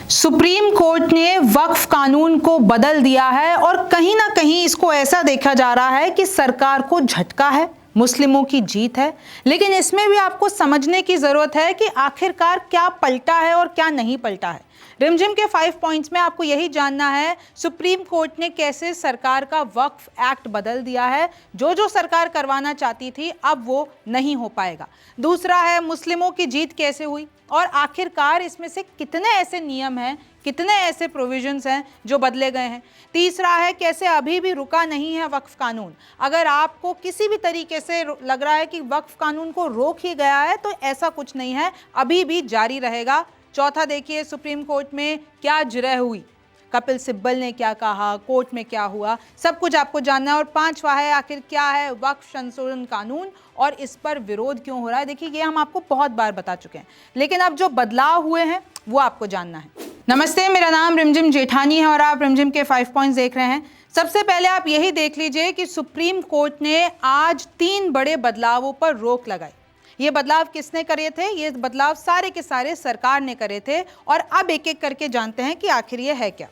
Supreme court ने वक्फ कानून को बदल दिया है और कहीं ना कहीं इसको ऐसा देखा जा रहा है कि सरकार को झटका है, मुस्लिमों की जीत है। लेकिन इसमें भी आपको समझने की जरूरत है कि आखिरकार क्या पलटा है और क्या नहीं पलटा है। रिमझिम के 5 पॉइंट्स में आपको यही जानना है, सुप्रीम कोर्ट ने कैसे सरकार का वक्फ एक्ट बदल दिया है। जो सरकार करवाना चाहती थी अब वो नहीं हो पाएगा। दूसरा है मुस्लिमों की जीत कैसे हुई और आखिरकार इसमें से कितने ऐसे नियम हैं, कितने ऐसे प्रोविजंस हैं जो बदले गए हैं। तीसरा है कैसे अभी भी रुका नहीं है वक्फ कानून। अगर आपको किसी भी तरीके से लग रहा है कि वक्फ कानून को रोक ही गया है तो ऐसा कुछ नहीं है, अभी भी जारी रहेगा। चौथा देखिए सुप्रीम कोर्ट में क्या जिरह हुई, कपिल सिब्बल ने क्या कहा, कोर्ट में क्या हुआ, सब कुछ आपको जानना है। और पांचवा है आखिर क्या है वक्फ संशोधन कानून और इस पर विरोध क्यों हो रहा है। देखिए ये हम आपको बहुत बार बता चुके हैं, लेकिन अब जो बदलाव हुए हैं वो आपको जानना है। नमस्ते, मेरा नाम रिमझिम जेठानी है और आप रिमझिम के 5 पॉइंट्स देख रहे हैं। सबसे पहले आप यही देख लीजिए कि सुप्रीम कोर्ट ने आज 3 बड़े बदलावों पर रोक लगाई। ये बदलाव किसने करे थे? ये बदलाव सारे के सारे सरकार ने करे थे और अब एक एक करके जानते हैं कि आखिर ये है क्या।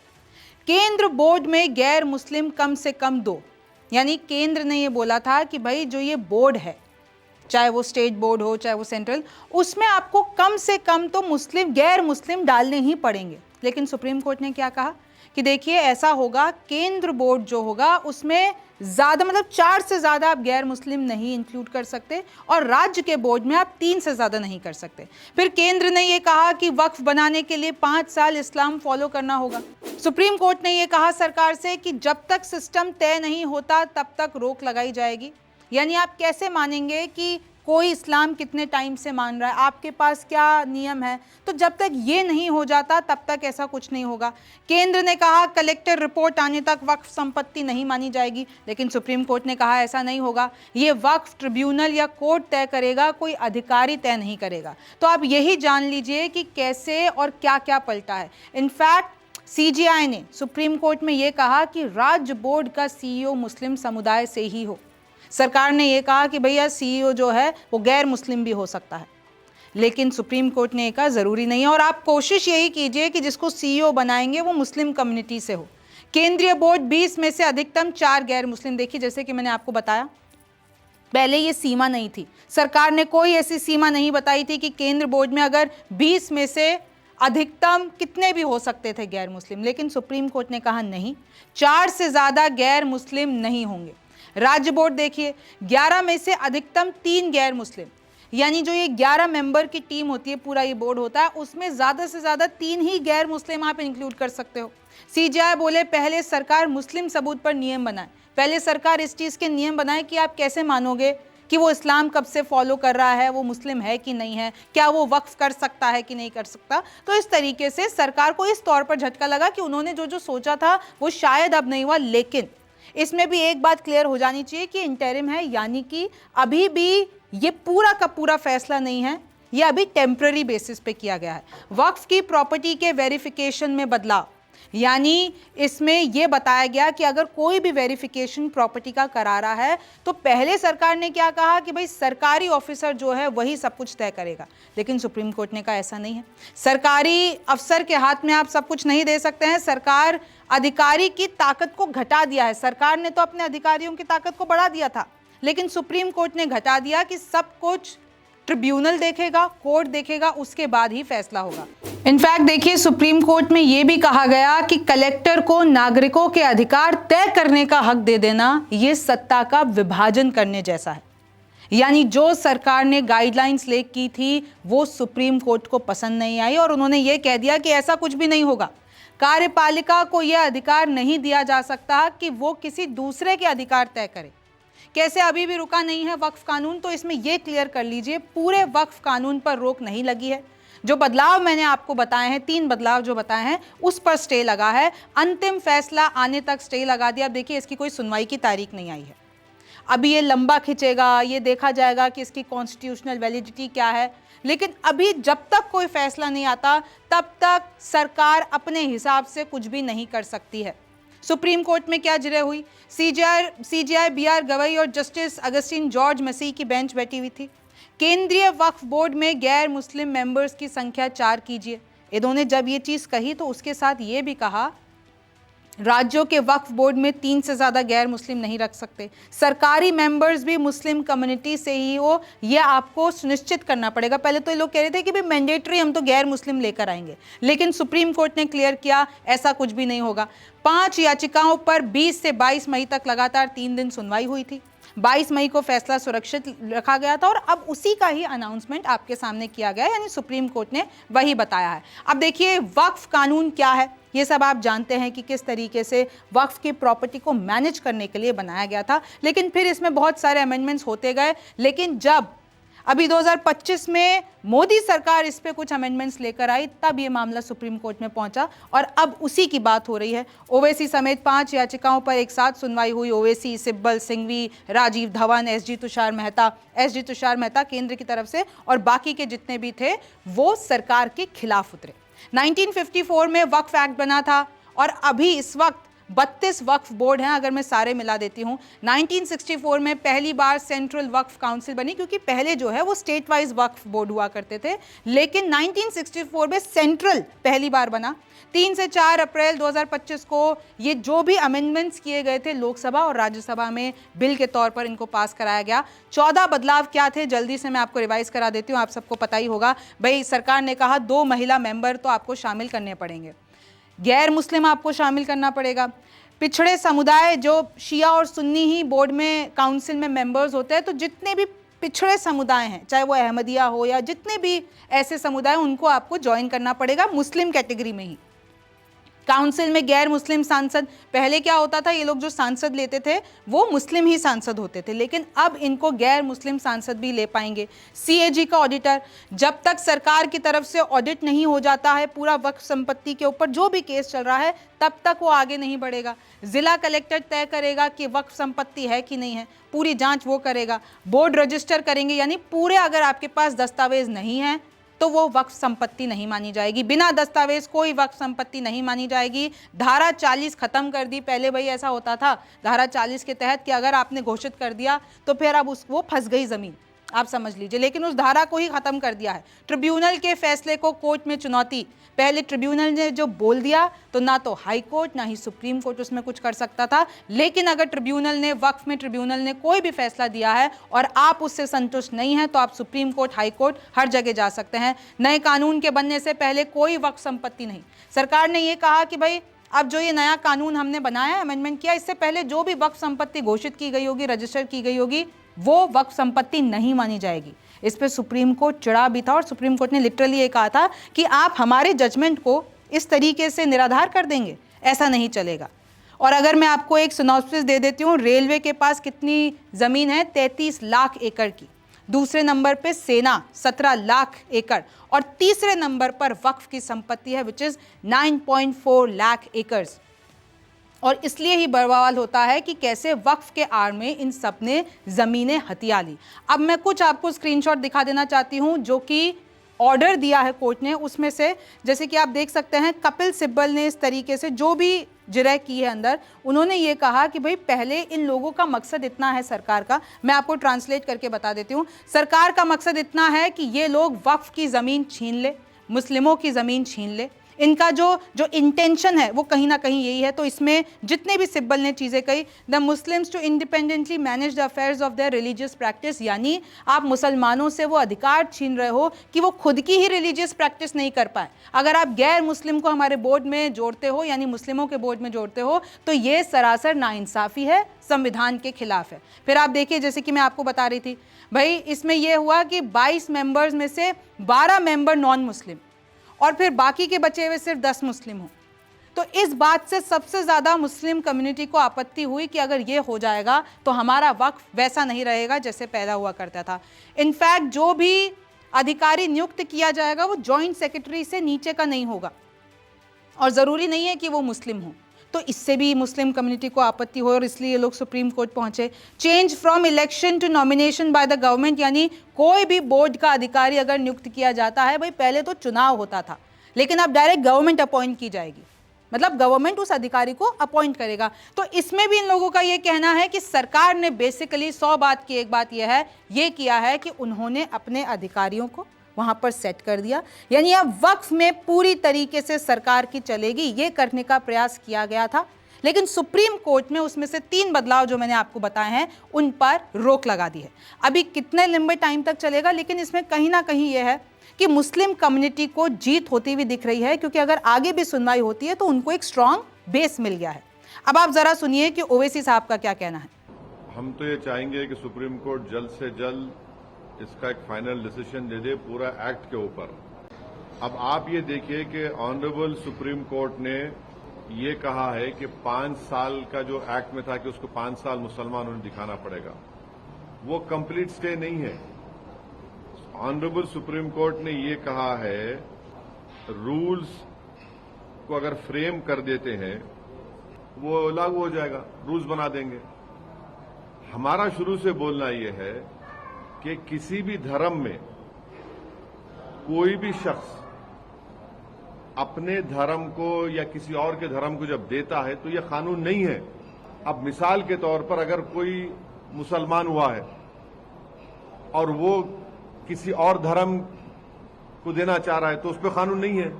केंद्र बोर्ड में गैर मुस्लिम कम से कम 2, यानी केंद्र ने ये बोला था कि भाई जो ये बोर्ड है, चाहे वो स्टेट बोर्ड हो चाहे वो सेंट्रल, उसमें आपको कम से कम तो मुस्लिम गैर मुस्लिम डालने ही पड़ेंगे। लेकिन सुप्रीम कोर्ट ने क्या कहा कि देखिए ऐसा होगा, केंद्र बोर्ड जो होगा उसमें ज़्यादा मतलब 4 से ज़्यादा आप गैर मुस्लिम नहीं इंक्लूड कर सकते और राज्य के बोर्ड में आप 3 से ज़्यादा नहीं कर सकते। फिर केंद्र ने ये कहा कि वक्फ बनाने के लिए 5 साल इस्लाम फॉलो करना होगा। सुप्रीम कोर्ट ने ये कहा सरकार से कि जब तक सिस्टम तय नहीं होता तब तक रोक लगाई जाएगी। यानी आप कैसे मानेंगे कि कोई इस्लाम कितने टाइम से मान रहा है, आपके पास क्या नियम है, तो जब तक ये नहीं हो जाता तब तक ऐसा कुछ नहीं होगा। केंद्र ने कहा कलेक्टर रिपोर्ट आने तक वक्फ संपत्ति नहीं मानी जाएगी, लेकिन सुप्रीम कोर्ट ने कहा ऐसा नहीं होगा, ये वक्फ ट्रिब्यूनल या कोर्ट तय करेगा, कोई अधिकारी तय नहीं करेगा। तो आप यही जान लीजिए कि कैसे और क्या क्या पलटा है। इनफैक्ट सीजीआई ने सुप्रीम कोर्ट में ये कहा कि राज्य बोर्ड का सीईओ मुस्लिम समुदाय से ही हो। सरकार ने यह कहा कि भैया सीईओ जो है वो गैर मुस्लिम भी हो सकता है, लेकिन सुप्रीम कोर्ट ने कहा जरूरी नहीं है और आप कोशिश यही कीजिए कि जिसको सीईओ बनाएंगे वो मुस्लिम कम्युनिटी से हो। केंद्रीय बोर्ड 20 में से अधिकतम 4 गैर मुस्लिम। देखिए जैसे कि मैंने आपको बताया पहले ये सीमा नहीं थी, सरकार ने कोई ऐसी सीमा नहीं बताई थी कि केंद्र बोर्ड में अगर 20 में से अधिकतम कितने भी हो सकते थे गैर मुस्लिम, लेकिन सुप्रीम कोर्ट ने कहा नहीं, 4 से ज़्यादा गैर मुस्लिम नहीं होंगे। राज्य बोर्ड देखिए 11 में से अधिकतम 3 गैर मुस्लिम, यानी जो ये 11 मेंबर की टीम होती है, पूरा ये बोर्ड होता है, उसमें ज़्यादा से ज़्यादा 3 ही गैर मुस्लिम आप इंक्लूड कर सकते हो। सीजीआई बोले पहले सरकार मुस्लिम सबूत पर नियम बनाए, पहले सरकार इस चीज़ के नियम बनाए कि आप कैसे मानोगे कि वो इस्लाम कब से फॉलो कर रहा है, वो मुस्लिम है कि नहीं है, क्या वो वक्फ कर सकता है कि नहीं कर सकता। तो इस तरीके से सरकार को इस तौर पर झटका लगा कि उन्होंने जो सोचा था वो शायद अब नहीं हुआ। लेकिन इसमें भी एक बात क्लियर हो जानी चाहिए कि इंटरिम है, यानी कि अभी भी ये पूरा का पूरा फैसला नहीं है, ये अभी टेम्पररी बेसिस पे किया गया है। वक्फ की प्रॉपर्टी के वेरिफिकेशन में बदलाव, यानी इसमें यह बताया गया कि अगर कोई भी वेरिफिकेशन प्रॉपर्टी का करा रहा है तो पहले सरकार ने क्या कहा कि भाई सरकारी ऑफिसर जो है वही सब कुछ तय करेगा, लेकिन सुप्रीम कोर्ट ने कहा ऐसा नहीं है, सरकारी अफसर के हाथ में आप सब कुछ नहीं दे सकते हैं। सरकार अधिकारी की ताकत को घटा दिया है, सरकार ने तो अपने अधिकारियों की ताकत को बढ़ा दिया था, लेकिन सुप्रीम कोर्ट ने घटा दिया कि सब कुछ ट्रिब्यूनल देखेगा, कोर्ट देखेगा, उसके बाद ही फैसला होगा। इनफैक्ट देखिए सुप्रीम कोर्ट में यह भी कहा गया कि कलेक्टर को नागरिकों के अधिकार तय करने का हक दे देना यह सत्ता का विभाजन करने जैसा है। यानी जो सरकार ने गाइडलाइंस ले की थी वो सुप्रीम कोर्ट को पसंद नहीं आई और उन्होंने ये कह दिया कि ऐसा कुछ भी नहीं होगा। कार्यपालिका को यह अधिकार नहीं दिया जा सकता कि वो किसी दूसरे के अधिकार तय करे। कैसे अभी भी रुका नहीं है वक्फ कानून, तो इसमें यह क्लियर कर लीजिए पूरे वक्फ कानून पर रोक नहीं लगी है। जो बदलाव मैंने आपको बताए हैं, 3 बदलाव जो बताए हैं उस पर स्टे लगा है, अंतिम फैसला आने तक स्टे लगा दिया। अब देखिए इसकी कोई सुनवाई की तारीख नहीं आई है, अभी ये लंबा खिंचेगा, ये देखा जाएगा कि इसकी कॉन्स्टिट्यूशनल वैलिडिटी क्या है, लेकिन अभी जब तक कोई फैसला नहीं आता तब तक सरकार अपने हिसाब से कुछ भी नहीं कर सकती है। सुप्रीम कोर्ट में क्या जिरह हुई, सीजीआई BR गवई और जस्टिस अगस्टिन जॉर्ज मसीह की बेंच बैठी हुई थी। केंद्रीय वक्फ बोर्ड में गैर मुस्लिम मेंबर्स की संख्या 4 कीजिए, इन्होंने जब ये चीज़ कही तो उसके साथ ये भी कहा राज्यों के वक्फ बोर्ड में 3 से ज़्यादा गैर मुस्लिम नहीं रख सकते, सरकारी मेंबर्स भी मुस्लिम कम्युनिटी से ही हो, यह आपको सुनिश्चित करना पड़ेगा। पहले तो ये लोग कह रहे थे कि भाई मैंडेटरी हम तो गैर मुस्लिम लेकर आएंगे, लेकिन सुप्रीम कोर्ट ने क्लियर किया ऐसा कुछ भी नहीं होगा। 5 याचिकाओं पर 20 से 22 मई तक लगातार 3 दिन सुनवाई हुई थी। 22 मई को फैसला सुरक्षित रखा गया था और अब उसी का ही अनाउंसमेंट आपके सामने किया गया, यानी सुप्रीम कोर्ट ने वही बताया है। अब देखिए वक्फ कानून क्या है, ये सब आप जानते हैं कि किस तरीके से वक्फ की प्रॉपर्टी को मैनेज करने के लिए बनाया गया था, लेकिन फिर इसमें बहुत सारे अमेंडमेंट्स होते गए। लेकिन जब अभी 2025 में मोदी सरकार इस पे कुछ अमेंडमेंट्स लेकर आई, तब ये मामला सुप्रीम कोर्ट में पहुंचा और अब उसी की बात हो रही है। ओवैसी समेत 5 याचिकाओं पर एक साथ सुनवाई हुई। ओवैसी, सिब्बल, सिंघवी, राजीव धवन, एसजी तुषार मेहता केंद्र की तरफ से और बाकी के जितने भी थे वो सरकार के खिलाफ उतरे। 1954 में वक्फ एक्ट बना था और अभी इस वक्त 32 वक्फ बोर्ड हैं, अगर मैं सारे मिला देती हूँ। 1964 में पहली बार सेंट्रल वक्फ काउंसिल बनी, क्योंकि पहले जो है वो स्टेट वाइज वक्फ बोर्ड हुआ करते थे, लेकिन 1964 में सेंट्रल पहली बार बना। 3 से 4 अप्रैल 2025 को ये जो भी अमेंडमेंट्स किए गए थे लोकसभा और राज्यसभा में बिल के तौर पर इनको पास कराया गया। 14 बदलाव क्या थे, जल्दी से मैं आपको रिवाइज करा देती हूँ, आप सबको पता ही होगा। भाई सरकार ने कहा 2 महिला मेंबर तो आपको शामिल करने पड़ेंगे, गैर मुस्लिम आपको शामिल करना पड़ेगा, पिछड़े समुदाय जो शिया और सुन्नी ही बोर्ड में काउंसिल में मेंबर्स होते हैं, तो जितने भी पिछड़े समुदाय हैं, चाहे वो अहमदिया हो या जितने भी ऐसे समुदाय, उनको आपको ज्वाइन करना पड़ेगा मुस्लिम कैटेगरी में ही। काउंसिल में गैर मुस्लिम सांसद, पहले क्या होता था, ये लोग जो सांसद लेते थे वो मुस्लिम ही सांसद होते थे, लेकिन अब इनको गैर मुस्लिम सांसद भी ले पाएंगे। सीएजी का ऑडिटर, जब तक सरकार की तरफ से ऑडिट नहीं हो जाता है पूरा वक्फ संपत्ति के ऊपर जो भी केस चल रहा है, तब तक वो आगे नहीं बढ़ेगा। जिला कलेक्टर तय करेगा कि वक्फ संपत्ति है कि नहीं है, पूरी जांच वो करेगा। बोर्ड रजिस्टर करेंगे, यानी पूरे अगर आपके पास दस्तावेज नहीं है तो वो वक्फ संपत्ति नहीं मानी जाएगी। बिना दस्तावेज कोई वक्फ संपत्ति नहीं मानी जाएगी। धारा 40 खत्म कर दी। पहले भाई ऐसा होता था धारा 40 के तहत कि अगर आपने घोषित कर दिया तो फिर अब वो फंस गई जमीन, आप समझ लीजिए, लेकिन उस धारा को ही खत्म कर दिया है। ट्रिब्यूनल के फैसले को कोर्ट में चुनौती, पहले ट्रिब्यूनल ने जो बोल दिया तो ना तो हाई कोर्ट ना ही सुप्रीम कोर्ट उसमें कुछ कर सकता था, लेकिन अगर ट्रिब्यूनल ने वक्फ में ट्रिब्यूनल ने कोई भी फैसला दिया है और आप उससे संतुष्ट नहीं हैं तो आप सुप्रीम कोर्ट, हाई कोर्ट, हर जगह जा सकते हैं। नए कानून के बनने से पहले कोई वक्फ संपत्ति नहीं। सरकार ने ये कहा कि भाई अब जो ये नया कानून हमने बनाया, अमेंडमेंट किया, इससे पहले जो भी वक्फ संपत्ति घोषित की गई होगी, रजिस्टर की गई होगी, वो वक्फ संपत्ति नहीं मानी जाएगी। इस पे सुप्रीम कोर्ट चिढ़ा भी था और सुप्रीम कोर्ट ने लिटरली ये कहा था कि आप हमारे जजमेंट को इस तरीके से निराधार कर देंगे, ऐसा नहीं चलेगा। और अगर मैं आपको एक सिनॉप्सिस दे देती हूँ, रेलवे के पास कितनी ज़मीन है, 33 लाख एकड़ की। दूसरे नंबर पे सेना 17 लाख एकड़ और तीसरे नंबर पर वक्फ की संपत्ति है विच इज़ 9.4 लाख एकर्स। और इसलिए ही बवाल होता है कि कैसे वक्फ के आड़ में इन सब ने ज़मीनें हथिया ली। अब मैं कुछ आपको स्क्रीनशॉट दिखा देना चाहती हूं जो कि ऑर्डर दिया है कोर्ट ने, उसमें से जैसे कि आप देख सकते हैं कपिल सिब्बल ने इस तरीके से जो भी जिरह की है अंदर, उन्होंने ये कहा कि भाई पहले इन लोगों का मकसद इतना है सरकार का, मैं आपको ट्रांसलेट करके बता देती हूँ। सरकार का मकसद इतना है कि ये लोग वक्फ की ज़मीन छीन ले, मुस्लिमों की ज़मीन छीन ले, इनका जो इंटेंशन है वो कहीं ना कहीं यही है। तो इसमें जितने भी सिब्बल ने चीज़ें कही, the Muslims to independently manage the affairs of their religious practice, यानी आप मुसलमानों से वो अधिकार छीन रहे हो कि वो खुद की ही रिलीजियस प्रैक्टिस नहीं कर पाए। अगर आप गैर मुस्लिम को हमारे बोर्ड में जोड़ते हो, यानी मुस्लिमों के बोर्ड में जोड़ते हो, तो ये सरासर नाइंसाफ़ी है, संविधान के खिलाफ है। फिर आप देखिए, जैसे कि मैं आपको बता रही थी भाई, इसमें यह हुआ कि 22 मेंबर्स में से 12 मेंबर नॉन मुस्लिम और फिर बाकी के बचे हुए सिर्फ 10 मुस्लिम हो। तो इस बात से सबसे ज़्यादा मुस्लिम कम्युनिटी को आपत्ति हुई कि अगर ये हो जाएगा तो हमारा वक्फ वैसा नहीं रहेगा जैसे पैदा हुआ करता था। इनफैक्ट जो भी अधिकारी नियुक्त किया जाएगा वो जॉइंट सेक्रेटरी से नीचे का नहीं होगा और ज़रूरी नहीं है कि वो मुस्लिम हो। तो इससे भी मुस्लिम कम्युनिटी को आपत्ति हो और इसलिए ये लोग सुप्रीम कोर्ट पहुंचे। Change from election to nomination by the government, यानी कोई भी बोर्ड का अधिकारी अगर नियुक्त किया जाता है, भाई पहले तो चुनाव होता था लेकिन अब डायरेक्ट गवर्नमेंट अपॉइंट की जाएगी, मतलब गवर्नमेंट उस अधिकारी को अपॉइंट करेगा। तो इसमें भी इन लोगों का ये कहना है कि सरकार ने बेसिकली 100 बात की एक बात यह है, ये किया है कि उन्होंने अपने अधिकारियों को वहां पर सेट कर दिया, यानी अब वक्फ में पूरी तरीके से सरकार की चलेगी, ये करने का प्रयास किया गया था। लेकिन सुप्रीम कोर्ट में उसमें से 3 बदलाव जो मैंने आपको बताए हैं उन पर रोक लगा दी है। अभी कितने लंबे टाइम तक चलेगा, लेकिन इसमें कहीं ना कहीं यह है कि मुस्लिम कम्युनिटी को जीत होती हुई दिख रही है, क्योंकि अगर आगे भी सुनवाई होती है तो उनको एक स्ट्रांग बेस मिल गया है। अब आप जरा सुनिए कि ओवैसी साहब का क्या कहना है। हम तो ये चाहेंगे कि सुप्रीम कोर्ट जल्द से जल्द इसका एक फाइनल डिसीजन दे दे पूरा एक्ट के ऊपर। अब आप ये देखिए कि ऑनरेबल सुप्रीम कोर्ट ने ये कहा है कि 5 साल का जो एक्ट में था कि उसको 5 साल मुसलमान उन्हें दिखाना पड़ेगा, वो कंप्लीट स्टे नहीं है। ऑनरेबल सुप्रीम कोर्ट ने ये कहा है रूल्स को अगर फ्रेम कर देते हैं वो लागू हो जाएगा, रूल्स बना देंगे। हमारा शुरू से बोलना यह है कि किसी भी धर्म में कोई भी शख्स अपने धर्म को या किसी और के धर्म को जब देता है तो यह कानून नहीं है। अब मिसाल के तौर पर अगर कोई मुसलमान हुआ है और वो किसी और धर्म को देना चाह रहा है तो उस पर कानून नहीं है।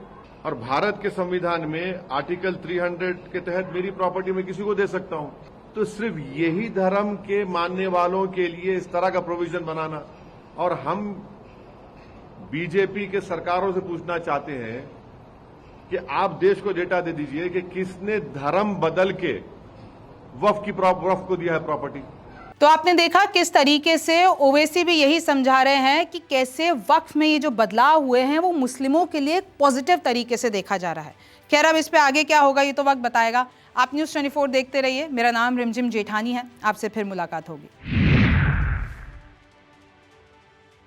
और भारत के संविधान में आर्टिकल 300 के तहत मेरी प्रॉपर्टी में किसी को दे सकता हूं। तो सिर्फ यही धर्म के मानने वालों के लिए इस तरह का प्रोविजन बनाना, और हम बीजेपी के सरकारों से पूछना चाहते हैं कि आप देश को डेटा दे दीजिए कि किसने धर्म बदल के वक्फ को दिया है प्रॉपर्टी। तो आपने देखा किस तरीके से ओवैसी भी यही समझा रहे हैं कि कैसे वक्फ में ये जो बदलाव हुए हैं वो मुस्लिमों के लिए पॉजिटिव तरीके से देखा जा रहा है। खैर, अब इस पे आगे क्या होगा ये तो वक्त बताएगा। आप न्यूज़ 24 देखते रहिए। मेरा नाम रिमझिम जेठानी है। आपसे फिर मुलाकात होगी।